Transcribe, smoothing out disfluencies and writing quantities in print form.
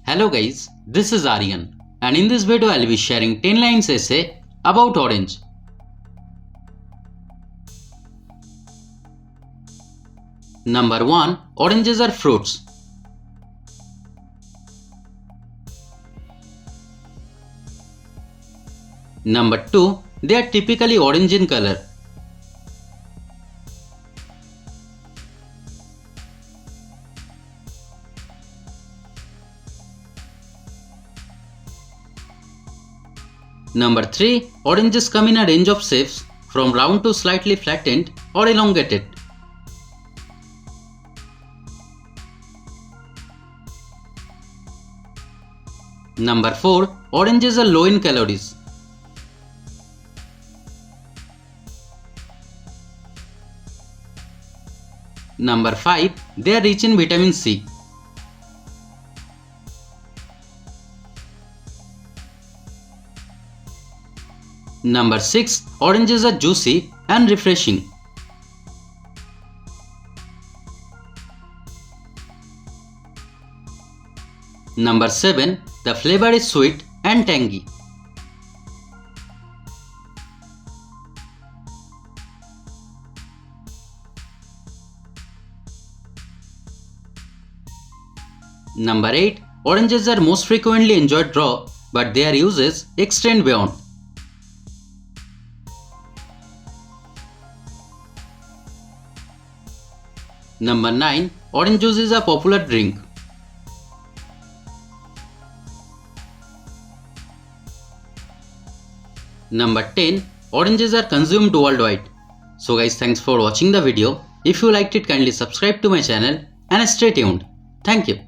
Hello guys, this is Aryan, and in this video I'll be sharing 10 lines essay about orange. Number 1. Oranges are fruits. Number 2. They are typically orange in color. Number 3. Oranges come in a range of shapes from round to slightly flattened or elongated. Number 4. Oranges are low in calories. Number 5. They are rich in vitamin C. Number 6. Oranges are juicy and refreshing. Number 7. The flavor is sweet and tangy. Number 8. Oranges are most frequently enjoyed raw, but their uses extend beyond. Number 9. Orange juice is a popular drink. Number 10. Oranges are consumed worldwide. So guys, thanks for watching the video. If you liked it, kindly subscribe to my channel and stay tuned. Thank you.